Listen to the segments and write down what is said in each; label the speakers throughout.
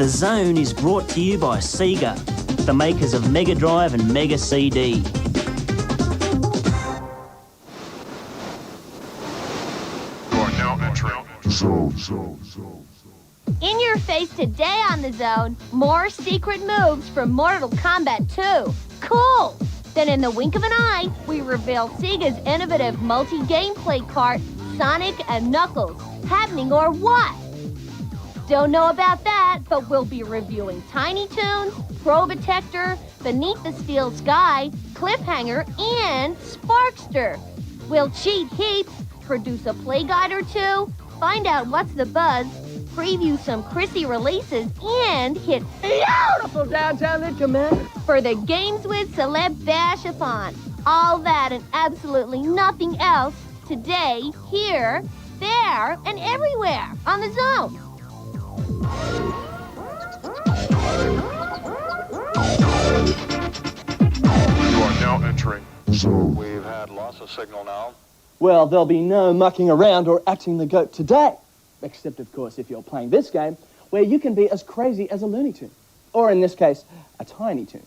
Speaker 1: The Zone is brought to you by Sega, the makers of Mega Drive and Mega CD.
Speaker 2: You are now entering Zone.
Speaker 3: In your face today on the Zone, more secret moves from Mortal Kombat II. Cool! Then in the wink of an eye, we reveal Sega's innovative multi-gameplay cart, Sonic and Knuckles. Happening or what? Don't know about that, but we'll be reviewing Tiny Toons, Probotector, Beneath the Steel Sky, Cliffhanger, and Sparkster. We'll cheat heaps, produce a play guide or two, find out what's the buzz, preview some Chrissy releases, and hit beautiful downtown Lit Commander for the Games with Celeb Bash-a-thon. All that and absolutely nothing else today, here, there, and everywhere on the Zone.
Speaker 2: You are now entering Zone.
Speaker 4: We've had loss of signal now.
Speaker 5: Well, there'll be no mucking around or acting the goat today. Except, of course, if you're playing this game, where you can be as crazy as a Looney Tune. Or, in this case, a Tiny Toon.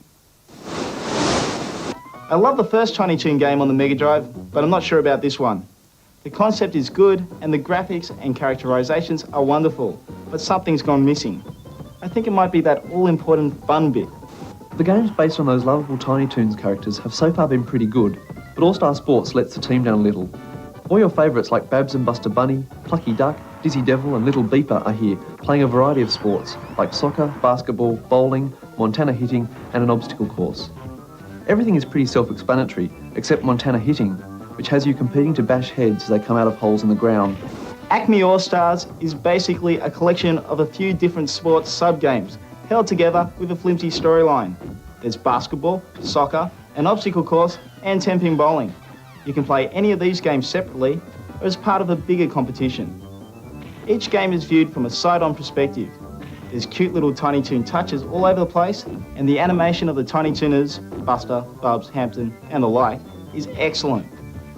Speaker 6: I love the first Tiny Toon game on the Mega Drive, but I'm not sure about this one. The concept is good, and the graphics and characterizations are wonderful, but something's gone missing. I think it might be that all-important fun bit.
Speaker 7: The games based on those lovable Tiny Toons characters have so far been pretty good, but All-Star Sports lets the team down a little. All your favourites like Babs and Buster Bunny, Plucky Duck, Dizzy Devil and Little Beeper are here, playing a variety of sports, like soccer, basketball, bowling, Montana hitting, and an obstacle course. Everything is pretty self-explanatory, except Montana hitting, which has you competing to bash heads as they come out of holes in the ground.
Speaker 6: ACME All-Stars is basically a collection of a few different sports sub-games, held together with a flimsy storyline. There's basketball, soccer, an obstacle course, and 10-pin bowling. You can play any of these games separately or as part of a bigger competition. Each game is viewed from a side-on perspective. There's cute little Tiny Toon touches all over the place, and the animation of the Tiny Tooners, Buster, Bubs, Hampton, and the like, is excellent.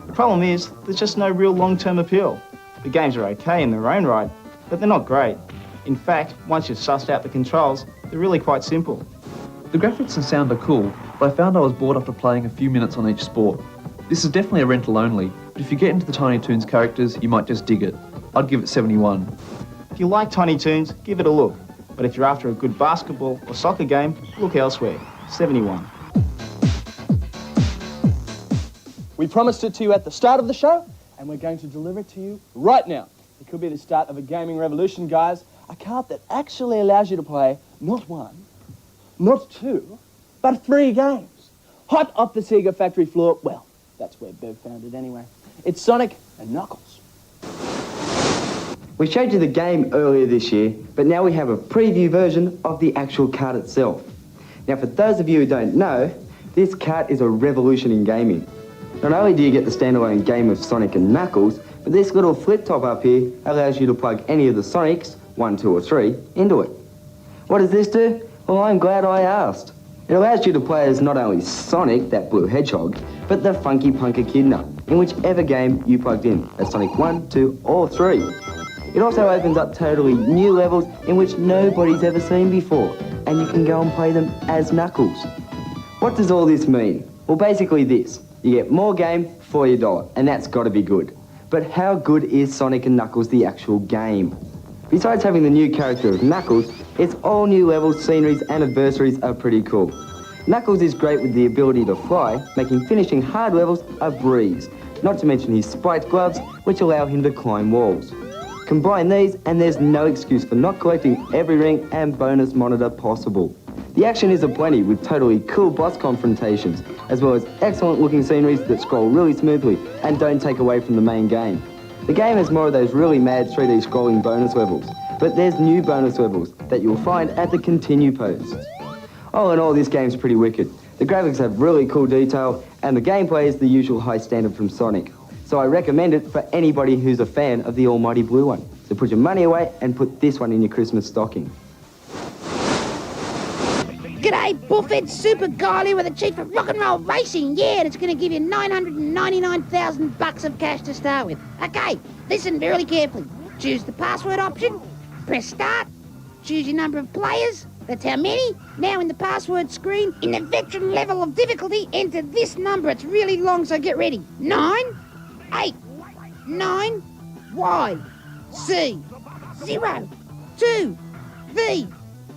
Speaker 6: The problem is, there's just no real long-term appeal. The games are okay in their own right, but they're not great. In fact, once you've sussed out the controls, they're really quite simple.
Speaker 7: The graphics and sound are cool, but I found I was bored after playing a few minutes on each sport. This is definitely a rental only, but if you get into the Tiny Toons characters, you might just dig it. I'd give it 71.
Speaker 6: If you like Tiny Toons, give it a look. But if you're after a good basketball or soccer game, look elsewhere. 71.
Speaker 5: We promised it to you at the start of the show, and we're going to deliver it to you right now. It could be the start of a gaming revolution, guys. A cart that actually allows you to play not one, not two, but 3 games. Hot off the Sega factory floor. Well, that's where Bev found it anyway. It's Sonic and Knuckles.
Speaker 8: We showed you the game earlier this year, but now we have a preview version of the actual cart itself. Now, for those of you who don't know, this cart is a revolution in gaming. Not only do you get the standalone game of Sonic and Knuckles, but this little flip top up here allows you to plug any of the Sonics, 1, 2 or 3, into it. What does this do? Well, I'm glad I asked. It allows you to play as not only Sonic, that blue hedgehog, but the Funky Punk Echidna, in whichever game you plugged in, as Sonic 1, 2 or 3. It also opens up totally new levels in which nobody's ever seen before, and you can go and play them as Knuckles. What does all this mean? Well, basically this. You get more game for your dollar, and that's got to be good. But how good is Sonic and Knuckles the actual game? Besides having the new character of Knuckles, its all new levels, sceneries and adversaries are pretty cool. Knuckles is great with the ability to fly, making finishing hard levels a breeze, not to mention his spiked gloves, which allow him to climb walls. Combine these and there's no excuse for not collecting every ring and bonus monitor possible. The action is aplenty with totally cool boss confrontations, as well as excellent looking sceneries that scroll really smoothly and don't take away from the main game. The game has more of those really mad 3D scrolling bonus levels, but there's new bonus levels that you'll find at the continue posts. All in all, this game's pretty wicked. The graphics have really cool detail, and the gameplay is the usual high standard from Sonic. So I recommend it for anybody who's a fan of the almighty blue one. So put your money away and put this one in your Christmas stocking.
Speaker 9: G'day, Bullfed Super Guy here with the chief of rock and roll racing. Yeah, and it's going to give you 999,000 bucks of cash to start with. Okay, listen very carefully. Choose the password option, press start, choose your number of players. That's how many. Now in the password screen, in the veteran level of difficulty, enter this number. It's really long, so get ready. 9, 8, 9, Y, C, 0, 2, V,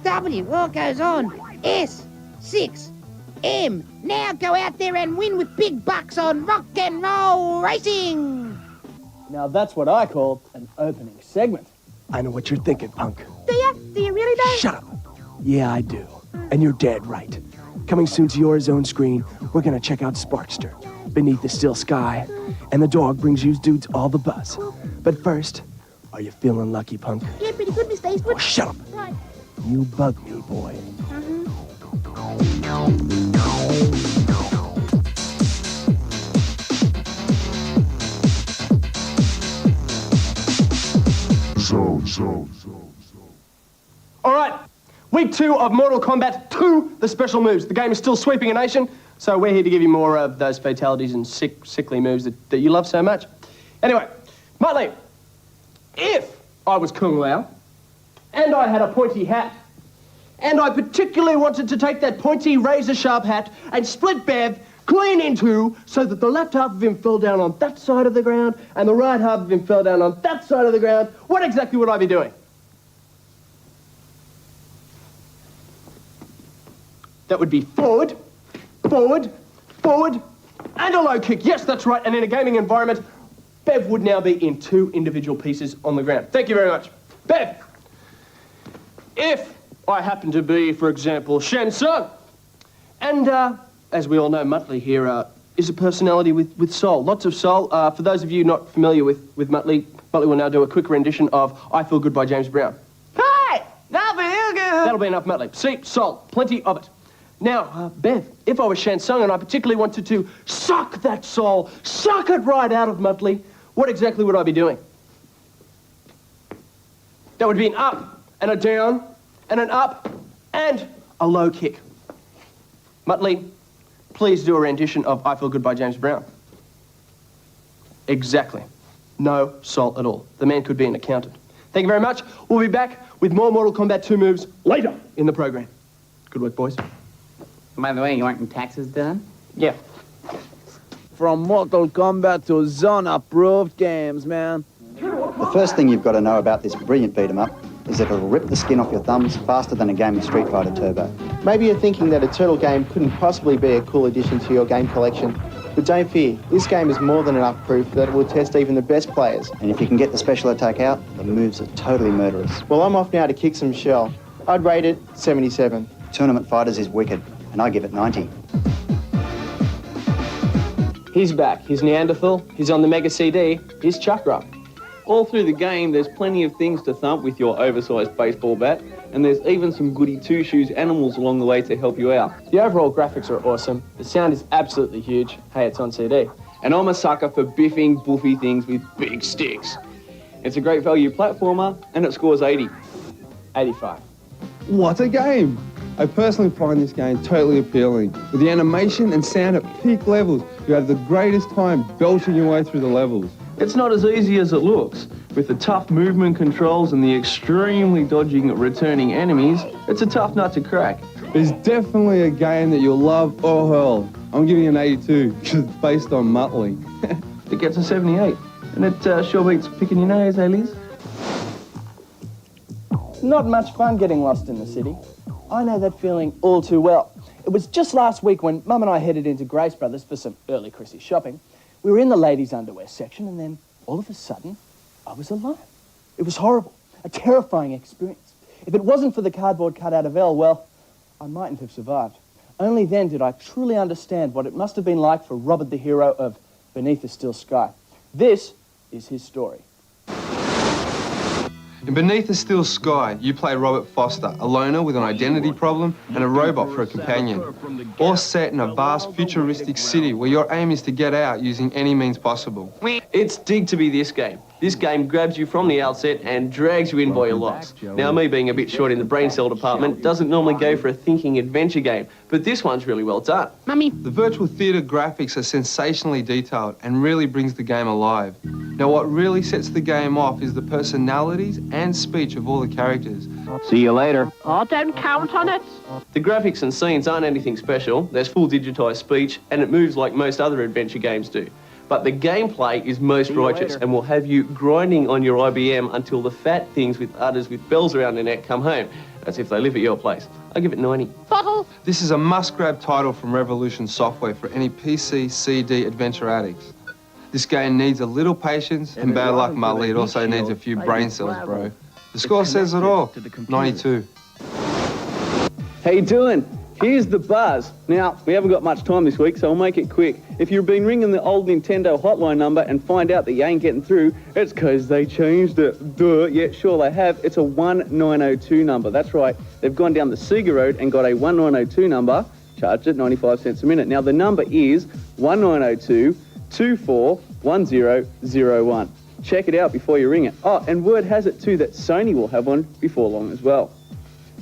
Speaker 9: W, what goes on? S, 6, M. Now go out there and win with big bucks on rock and roll racing.
Speaker 5: Now that's what I call an opening segment.
Speaker 10: I know what you're thinking, punk.
Speaker 9: Do you? Do you really though?
Speaker 10: Shut up. Yeah, I do. And you're dead right. Coming soon to your Zone screen, we're gonna check out Sparkster, Beneath the Still Sky, and the dog brings you dudes all the buzz. But first, are you feeling lucky, punk?
Speaker 9: Yeah, pretty good, Mr. Eastwood.
Speaker 10: Oh, shut up.
Speaker 9: Right.
Speaker 10: You bug me, boy.
Speaker 2: Zone.
Speaker 5: All right, week 2 of Mortal Kombat II, the special moves. The game is still sweeping a nation, so we're here to give you more of those fatalities and sickly moves that you love so much. Anyway, Muttley, if I was Kung Lao, and I had a pointy hat, and I particularly wanted to take that pointy razor-sharp hat and split Bev clean in two so that the left half of him fell down on that side of the ground and the right half of him fell down on that side of the ground, what exactly would I be doing? That would be forward, forward, forward, and a low kick. Yes, that's right. And in a gaming environment, Bev would now be in 2 individual pieces on the ground. Thank you very much. Bev, if I happen to be, for example, Shen Tsung, and as we all know, Muttley here is a personality with soul, lots of soul. For those of you not familiar with Muttley, Muttley will now do a quick rendition of I Feel Good by James Brown. Hey, I feel good. That'll be enough, Muttley. See, soul, plenty of it. Now, Bev, if I was Shen Tsung and I particularly wanted to suck that soul, suck it right out of Muttley, what exactly would I be doing? That would be an up and a down and an up and a low kick. Muttley, please do a rendition of I Feel Good by James Brown. Exactly. No soul at all. The man could be an accountant. Thank you very much. We'll be back with more Mortal Kombat 2 moves later in the program. Good work, boys.
Speaker 11: By the way, you wanting taxes done?
Speaker 5: Yeah.
Speaker 12: From Mortal Kombat to Zone approved games, man.
Speaker 13: The first thing you've got to know about this brilliant beat-em-up is that it'll rip the skin off your thumbs faster than a game of Street Fighter Turbo.
Speaker 14: Maybe you're thinking that a Turtle game couldn't possibly be a cool addition to your game collection, but don't fear, this game is more than enough proof that it will test even the best players.
Speaker 13: And if you can get the special attack out, the moves are totally murderous.
Speaker 14: Well, I'm off now to kick some shell. I'd rate it 77.
Speaker 13: Tournament Fighters is wicked, and I give it 90.
Speaker 5: He's back. He's Neanderthal. He's on the Mega CD. He's Chakra.
Speaker 15: All through the game, there's plenty of things to thump with your oversized baseball bat, and there's even some goody two-shoes animals along the way to help you out.
Speaker 5: The overall graphics are awesome. The sound is absolutely huge. Hey, it's on CD.
Speaker 15: And I'm a sucker for biffing, boofy things with big sticks. It's a great value platformer, and it scores 80.
Speaker 5: 85.
Speaker 16: What a game! I personally find this game totally appealing. With the animation and sound at peak levels, you have the greatest time belching your way through the levels.
Speaker 15: It's not as easy as it looks. With the tough movement controls and the extremely dodging returning enemies, it's a tough nut to crack.
Speaker 16: It's definitely a game that you'll love or hurl. I'm giving it an 82 because it's based on Muttley.
Speaker 15: It gets a 78, and it sure beats picking your nose, eh, Liz?
Speaker 5: Not much fun getting lost in the city. I know that feeling all too well. It was just last week when Mum and I headed into Grace Brothers for some early Chrissy shopping. We were in the ladies' underwear section, and then all of a sudden, I was alone. It was horrible, a terrifying experience. If it wasn't for the cardboard cutout of Elle, well, I mightn't have survived. Only then did I truly understand what it must have been like for Robert, the hero of Beneath the Still Sky. This is his story.
Speaker 16: In Beneath the Still Sky, you play Robert Foster, a loner with an identity problem and a robot for a companion. All set in a vast futuristic city where your aim is to get out using any means possible.
Speaker 15: It's dig to be this game. This game grabs you from the outset and drags you in by your locks. Now, me being a bit short in the brain cell department doesn't normally go for a thinking adventure game, but this one's really well done.
Speaker 9: Mummy.
Speaker 16: The virtual theatre graphics are sensationally detailed and really brings the game alive. Now, what really sets the game off is the personalities and speech of all the characters.
Speaker 17: See you later.
Speaker 11: Oh, don't count on it.
Speaker 15: The graphics and scenes aren't anything special. There's full digitised speech, and it moves like most other adventure games do. But the gameplay is most righteous and will have you grinding on your IBM until the fat things with udders with bells around their neck come home. That's if they live at your place. I'll give it 90.
Speaker 11: Bottle.
Speaker 16: This is a must-grab title from Revolution Software for any PC, CD adventure addicts. This game needs a little patience and bad luck, Muttley. It also needs a few brain cells, bro. The score says it all. 92.
Speaker 18: How you doing? Here's the buzz. Now, we haven't got much time this week, so I'll make it quick. If you've been ringing the old Nintendo hotline number and find out that you ain't getting through, it's because they changed it. Duh. Yeah, sure they have. It's a 1902 number. That's right. They've gone down the Sega road and got a 1902 number, charged at 95 cents a minute. Now, the number is 1902-241001. Check it out before you ring it. Oh, and word has it too that Sony will have one before long as well.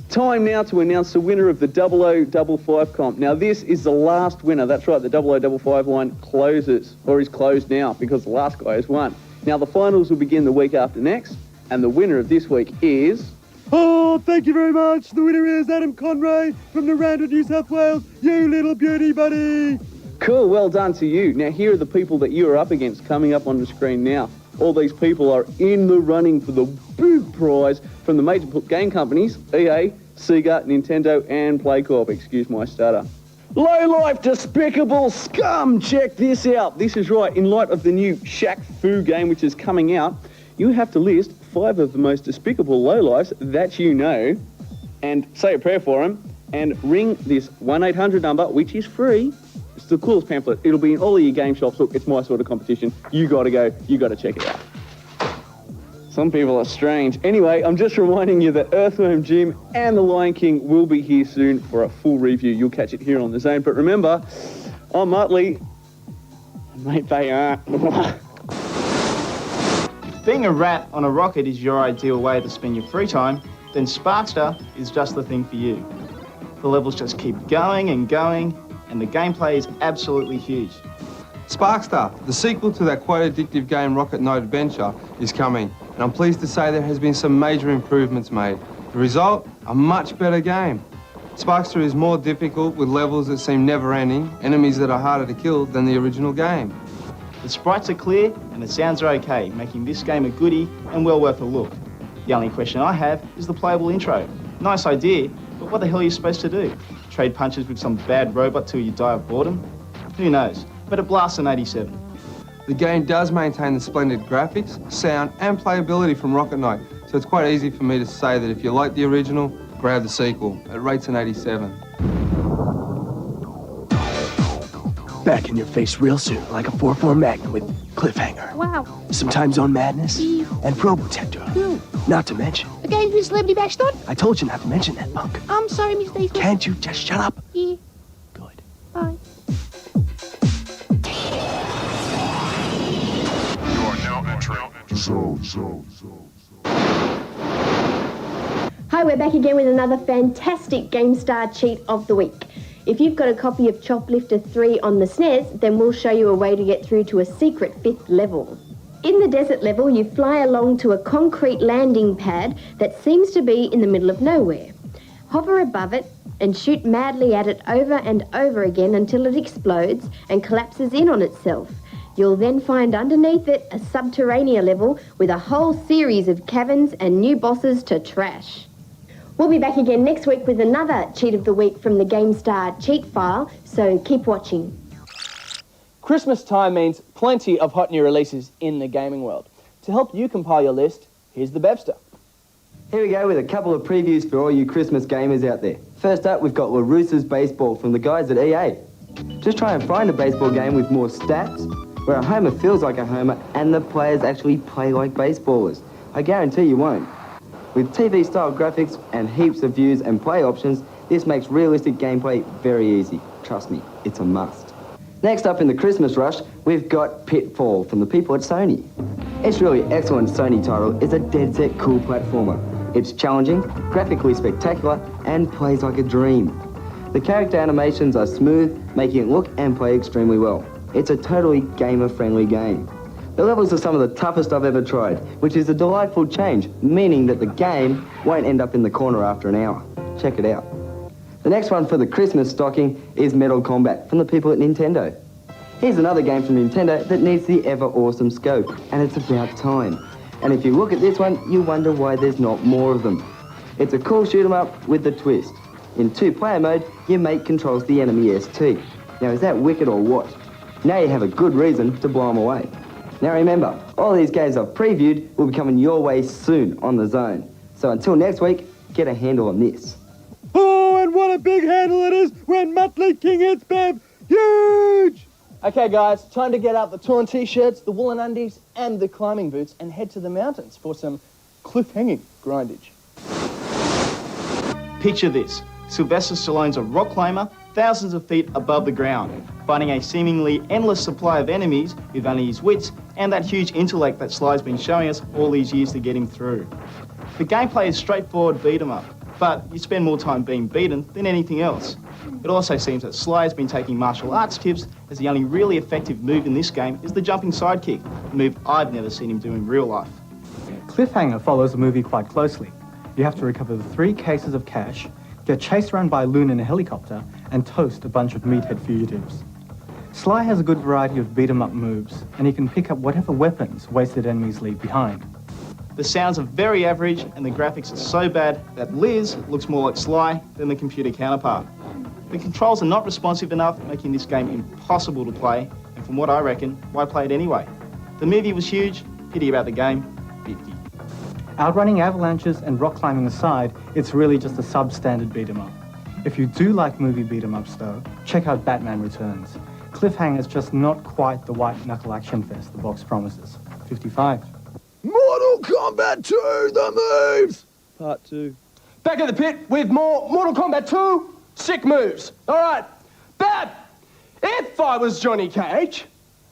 Speaker 18: Time now to announce the winner of the 0055 comp. Now this is the last winner. That's right, the 0055 line closes, or is closed now, because the last guy has won. Now the finals will begin the week after next, and the winner of this week is...
Speaker 10: Oh, thank you very much. The winner is Adam Conray from Naranda, New South Wales. You little beauty buddy.
Speaker 18: Cool, well done to you. Now here are the people that you are up against coming up on the screen now. All these people are in the running for the big prize from the major game companies, EA, Sega, Nintendo, and PlayCorp. Excuse my stutter. Low-life, despicable scum! Check this out. This is right. In light of the new Shaq Fu game, which is coming out, you have to list 5 of the most despicable lowlifes that you know, and say a prayer for them, and ring this 1-800 number, which is free. It's the coolest pamphlet. It'll be in all of your game shops. Look, it's my sort of competition. You gotta go. You gotta check it out. Some people are strange. Anyway, I'm just reminding you that Earthworm Jim and The Lion King will be here soon for a full review. You'll catch it here on The Zone. But remember, I'm Muttley. Mate, they aren't.
Speaker 6: If being a rat on a rocket is your ideal way to spend your free time, then Sparkster is just the thing for you. The levels just keep going and going, and the gameplay is absolutely huge.
Speaker 16: Sparkstar, the sequel to that quite addictive game Rocket Knight Adventure, is coming, and I'm pleased to say there has been some major improvements made. The result? A much better game. Sparkstar is more difficult with levels that seem never-ending, enemies that are harder to kill than the original game.
Speaker 6: The sprites are clear and the sounds are okay, making this game a goodie and well worth a look. The only question I have is the playable intro. Nice idea, but what the hell are you supposed to do? Trade punches with some bad robot till you die of boredom? Who knows, but it blasts an 87.
Speaker 16: The game does maintain the splendid graphics, sound and playability from Rocket Knight, so it's quite easy for me to say that if you like the original, grab the sequel. It rates an 87.
Speaker 10: Back in your face real soon, like a 4-4 Magnum with cliffhanger.
Speaker 9: Wow.
Speaker 10: Some time zone madness and Probotector. Not to mention.
Speaker 9: The game's been celebrity bashed on?
Speaker 10: I told you not to mention that, punk.
Speaker 9: I'm sorry, Miss Daisy.
Speaker 10: Can't you just shut up?
Speaker 9: Yeah. Good. Bye.
Speaker 2: You are now entering Zone.
Speaker 19: Hi, we're back again with another fantastic GameStar cheat of the week. If you've got a copy of Choplifter 3 on the SNES, then we'll show you a way to get through to a secret 5th level. In the desert level, you fly along to a concrete landing pad that seems to be in the middle of nowhere. Hover above it and shoot madly at it over and over again until it explodes and collapses in on itself. You'll then find underneath it a subterranean level with a whole series of caverns and new bosses to trash. We'll be back again next week with another cheat of the week from the GameStar cheat file, so keep watching.
Speaker 5: Christmas time means plenty of hot new releases in the gaming world. To help you compile your list, here's the Bebster.
Speaker 8: Here we go with a couple of previews for all you Christmas gamers out there. First up, we've got LaRussa's Baseball from the guys at EA. Just try and find a baseball game with more stats, where a homer feels like a homer and the players actually play like baseballers. I guarantee you won't. With TV-style graphics and heaps of views and play options, this makes realistic gameplay very easy. Trust me, it's a must. Next up in the Christmas rush, we've got Pitfall from the people at Sony. It's really excellent Sony title. It's a dead-set cool platformer. It's challenging, graphically spectacular, and plays like a dream. The character animations are smooth, making it look and play extremely well. It's a totally gamer-friendly game. The levels are some of the toughest I've ever tried, which is a delightful change, meaning that the game won't end up in the corner after an hour. Check it out. The next one for the Christmas stocking is Mortal Kombat from the people at Nintendo. Here's another game from Nintendo that needs the ever-awesome scope, and it's about time. And if you look at this one, you wonder why there's not more of them. It's a cool shoot-'em-up with a twist. In two-player mode, your mate controls the enemy ST. Now, is that wicked or what? Now you have a good reason to blow them away. Now remember, all these games I've previewed will be coming your way soon on the Zone. So until next week, get a handle on this.
Speaker 5: Oh, and what a big handle it is when Muttley King hits Bev. Huge! Okay, guys, time to get out the torn t-shirts, the woolen undies, and the climbing boots and head to the mountains for some cliff-hanging grindage.
Speaker 6: Picture this. Sylvester Stallone's a rock climber thousands of feet above the ground, fighting a seemingly endless supply of enemies with only his wits and that huge intellect that Sly's been showing us all these years to get him through. The gameplay is straightforward beat 'em up, but you spend more time being beaten than anything else. It also seems that Sly has been taking martial arts tips, as the only really effective move in this game is the jumping sidekick, a move I've never seen him do in real life.
Speaker 17: Cliffhanger follows the movie quite closely. You have to recover the 3 cases of cash, get chased around by a loon in a helicopter, and toast a bunch of meathead fugitives. Sly has a good variety of beat-em-up moves, and he can pick up whatever weapons wasted enemies leave behind.
Speaker 6: The sounds are very average, and the graphics are so bad that Liz looks more like Sly than the computer counterpart. The controls are not responsive enough, making this game impossible to play, and from what I reckon, why play it anyway? The movie was huge, pity about the game, 50.
Speaker 17: Outrunning avalanches and rock climbing aside, it's really just a substandard beat-em-up. If you do like movie beat-em-ups though, check out Batman Returns. Cliffhanger's just not quite the white-knuckle action fest the box promises. 55.
Speaker 10: Mortal Kombat 2, the moves!
Speaker 5: Part 2. Back in the pit with more Mortal Kombat 2 sick moves. All right, Bab, if I was Johnny Cage,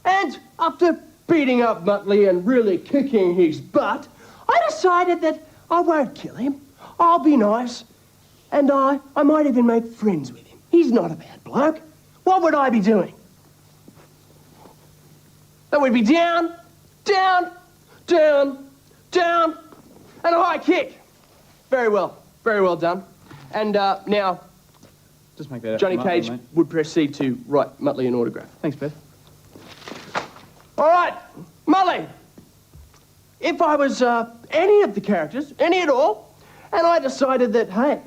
Speaker 5: and after beating up Muttley and really kicking his butt, I decided that I won't kill him. I'll be nice, and I might even make friends with him. He's not a bad bloke. What would I be doing? That would be down, down, down, down, and a high kick. Very well done. And now,
Speaker 6: just make that
Speaker 5: Johnny Cage would proceed to write Muttley an autograph.
Speaker 6: Thanks, Beth.
Speaker 5: All right, Muttley, if I was any of the characters, any at all, and I decided that, hey,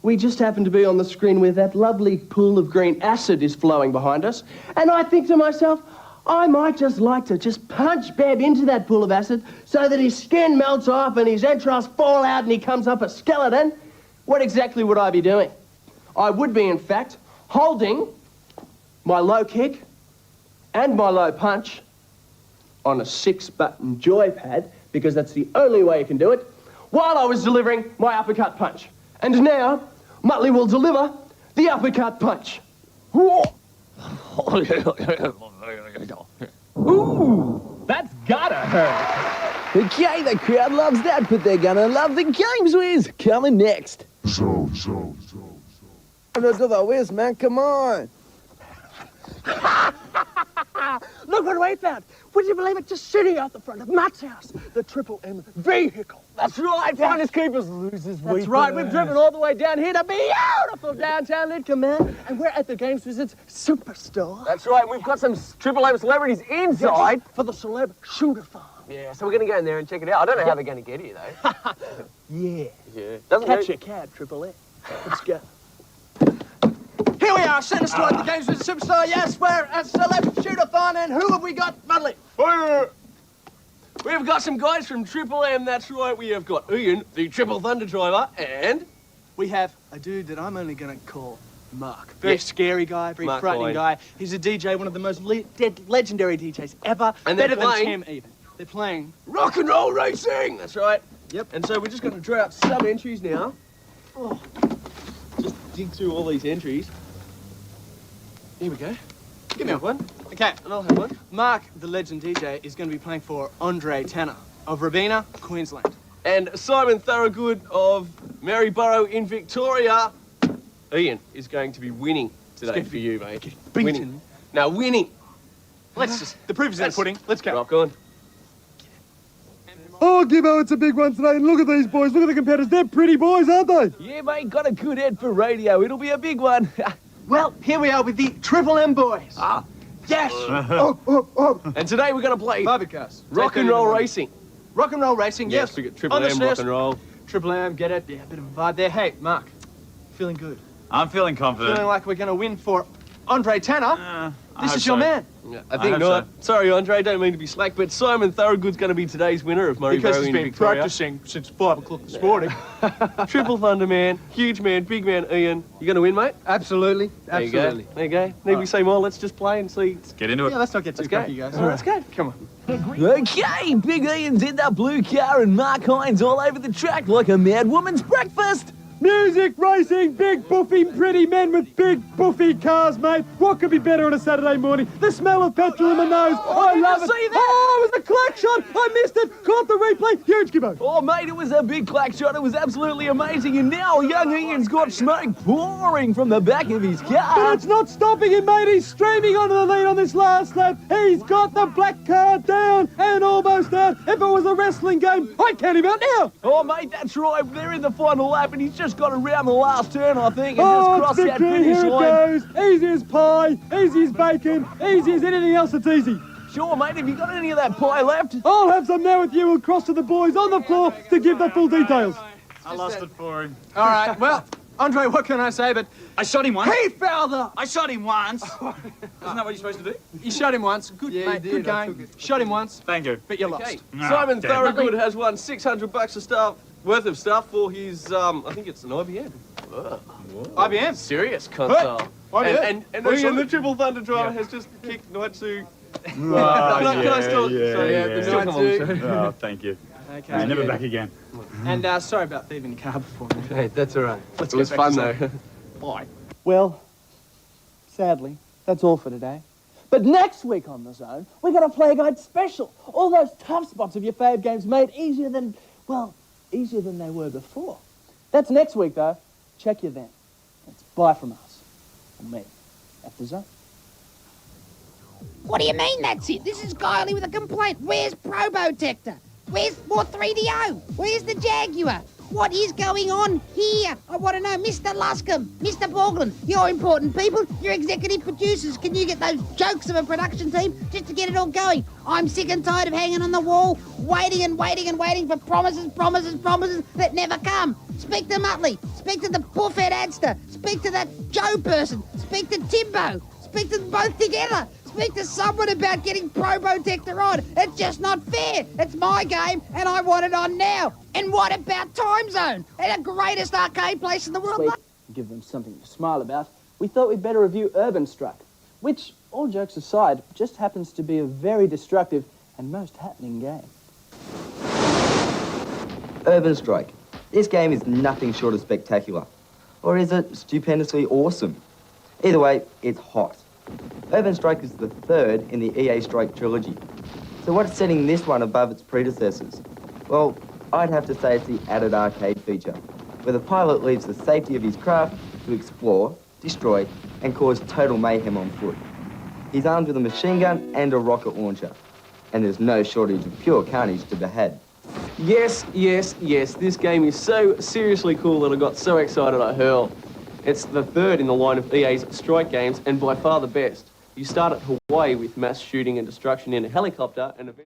Speaker 5: we just happen to be on the screen where that lovely pool of green acid is flowing behind us, and I think to myself, I might just like to just punch Bab into that pool of acid so that his skin melts off and his entrails fall out and he comes up a skeleton. What exactly would I be doing? I would be, in fact, holding my low kick and my low punch on a 6-button joypad, because that's the only way you can do it, while I was delivering my uppercut punch. And now, Muttley will deliver the uppercut punch.
Speaker 12: Ooh, that's gotta hurt. Okay, the crowd loves that, but they're gonna love the Games Whiz coming next.
Speaker 2: So.
Speaker 12: To the whiz, man, come on.
Speaker 10: Look what we found. Would you believe it? Just sitting out the front of Matt's house. The Triple M vehicle.
Speaker 12: That's right, Finders Keepers loses.
Speaker 10: That's right, we've driven all the way down here to beautiful downtown Lidcombe, man. And we're at the Games Wizard's Superstore.
Speaker 12: That's right, we've got some Triple M celebrities inside.
Speaker 10: Yes, for the celeb shooter farm.
Speaker 12: Yeah, so we're going to go in there and check it out. I don't know how they're going to get here, though.
Speaker 10: Yeah.
Speaker 12: Doesn't
Speaker 10: Catch
Speaker 12: it?
Speaker 10: your cab, Triple M. Let's go.
Speaker 5: Here we are, centre store at the Games Wizard Superstar. Yes, we're at Celeb Shooter Fun, and who have we got, Muttley?
Speaker 15: We've got some guys from Triple M, that's right. We have got Ian, the Triple Thunder driver, and
Speaker 5: we have a dude that I'm only going to call Mark. Very scary guy, very frightening guy. He's a DJ, one of the most legendary DJs ever.
Speaker 15: And
Speaker 5: better
Speaker 15: they're
Speaker 5: than Tim, even. They're playing
Speaker 15: rock and roll racing. That's right.
Speaker 5: Yep.
Speaker 15: And so we're just going to draw out some entries now. Oh. Just dig through all these entries. Here we go. Give me one.
Speaker 5: Okay.
Speaker 15: And I'll have one.
Speaker 5: Mark, the legend DJ, is going to be playing for Andre Tanner of Robina, Queensland.
Speaker 15: And Simon Thorogood of Maryborough in Victoria. Ian is going to be winning today for you, mate.
Speaker 5: Beaten.
Speaker 15: Winning. No, winning.
Speaker 5: Let's just... The proof is in the pudding. Let's go.
Speaker 15: Rock on.
Speaker 10: Oh, Gibbo, it's a big one today. And look at these boys. Look at the competitors. They're pretty boys, aren't they?
Speaker 12: Yeah, mate, got a good head for radio. It'll be a big one.
Speaker 5: Well, here we are with the Triple M boys.
Speaker 15: Ah.
Speaker 5: Yes!
Speaker 15: And today we're going to play
Speaker 5: Barbicars.
Speaker 15: rock and roll racing.
Speaker 5: Rock and roll racing, yes.
Speaker 15: We got Triple
Speaker 5: On the
Speaker 15: M,
Speaker 5: SNES.
Speaker 15: rock and roll.
Speaker 5: Triple M, get it? Yeah, a bit of a vibe there. Hey, Mark, feeling good?
Speaker 20: I'm feeling confident.
Speaker 5: Feeling like we're going to win for Andre Tanner? This is your man.
Speaker 15: Yeah, I think not. Sorry, Andre, don't mean to be slack, but Simon Thorogood's going to be today's winner of Murray
Speaker 5: Because
Speaker 15: Barrow
Speaker 5: he's
Speaker 15: in
Speaker 5: been
Speaker 15: Victoria.
Speaker 5: practicing since 5 o'clock this morning.
Speaker 15: Triple Thunder man, huge man, big man, Ian. You going to win, mate?
Speaker 5: Absolutely.
Speaker 15: There you
Speaker 5: Absolutely.
Speaker 15: go. There you go. Need we say more? Let's just play and see.
Speaker 20: Let's get into it.
Speaker 5: Yeah, let's not get too cocky, guys.
Speaker 15: Let's go.
Speaker 5: Come on.
Speaker 12: Okay, Big Ian's in the blue car and Mark Hines all over the track like a mad woman's breakfast.
Speaker 10: Music, racing, big, buffy, pretty men with big, buffy cars, mate. What could be better on a Saturday morning? The smell of petrol in my nose. I love it.
Speaker 12: See that?
Speaker 10: Oh, it was the clack shot. I missed it. Caught the replay. Huge, Gibbo.
Speaker 12: Oh, mate, it was a big clack shot. It was absolutely amazing. And now young Ian's got smoke pouring from the back of his
Speaker 10: But
Speaker 12: car.
Speaker 10: it's not stopping him, mate. He's streaming onto the lead on this last lap. He's got the black car down and almost out. If it was a wrestling game, I'd count him out now.
Speaker 12: Oh, mate, that's right. They're in the final lap and he's just got around the last turn, I think, and
Speaker 10: Oh,
Speaker 12: just crossed that
Speaker 10: victory,
Speaker 12: finish
Speaker 10: here it
Speaker 12: line.
Speaker 10: goes. Easy as pie, easy as bacon, easy as anything else that's easy.
Speaker 12: Sure, mate, have you got any of that pie left?
Speaker 10: I'll have some now with you. We'll cross to the boys on the floor to give the full details.
Speaker 20: I lost it for him.
Speaker 5: All right, well, Andre, what can I say, but...
Speaker 20: I shot him once.
Speaker 5: He fouled up.
Speaker 20: I shot him once. Isn't that what you're supposed to do?
Speaker 5: You shot him once. Good, mate. Good game. Shot him once,
Speaker 20: Thank you.
Speaker 5: but you lost.
Speaker 15: Okay.
Speaker 20: No,
Speaker 15: Simon
Speaker 20: damn.
Speaker 15: Thorogood has won $600 of stuff worth of stuff for his, I think it's an IBM.
Speaker 5: IBM.
Speaker 15: Serious console.
Speaker 5: IBM.
Speaker 15: And Ian, the Triple Thunder driver, has just kicked Naitsu. Can
Speaker 20: Oh,
Speaker 15: I still...
Speaker 20: yeah,
Speaker 15: sorry,
Speaker 20: yeah.
Speaker 15: still come on the show.
Speaker 20: Oh, thank you.
Speaker 5: Okay.
Speaker 20: Never back again.
Speaker 5: And sorry about thieving the car before me.
Speaker 15: Hey, that's all right.
Speaker 5: Let's
Speaker 15: It was
Speaker 5: get back
Speaker 15: fun,
Speaker 5: to
Speaker 15: though.
Speaker 5: Bye. Well, sadly, that's all for today. But next week on The Zone, we're going to play a guide special. All those tough spots of your fave games made easier than, well, easier than they were before. That's next week, though. Check you then. It's bye from us. And me. At The Zone.
Speaker 9: What do you mean that's it? This is Kylie with a complaint. Where's Probotector? Where's more 3DO? Where's the Jaguar? What is going on here? I want to know, Mr. Luscombe, Mr. Borgland, you're important people, you're executive producers. Can you get those jokes of a production team just to get it all going? I'm sick and tired of hanging on the wall, waiting and waiting and waiting for promises that never come. Speak to Muttley, speak to the buffhead Adster, speak to that Joe person, speak to Timbo, speak to them both together. Speak to someone about getting Probotector on. It's just not fair. It's my game, and I want it on now. And what about Time Zone? And the greatest arcade place in the world.
Speaker 5: Give them something to smile about. We thought we'd better review Urban Strike, which, all jokes aside, just happens to be a very destructive and most happening game.
Speaker 8: Urban Strike. This game is nothing short of spectacular. Or is it stupendously awesome? Either way, it's hot. Urban Strike is the third in the EA Strike trilogy. So what's setting this one above its predecessors? Well, I'd have to say it's the added arcade feature, where the pilot leaves the safety of his craft to explore, destroy, and cause total mayhem on foot. He's armed with a machine gun and a rocket launcher, and there's no shortage of pure carnage to be had.
Speaker 15: Yes, yes, yes. This game is so seriously cool that I got so excited I hurled. It's the third in the line of EA's Strike games, and by far the best. You start at Hawaii with mass shooting and destruction in a helicopter, and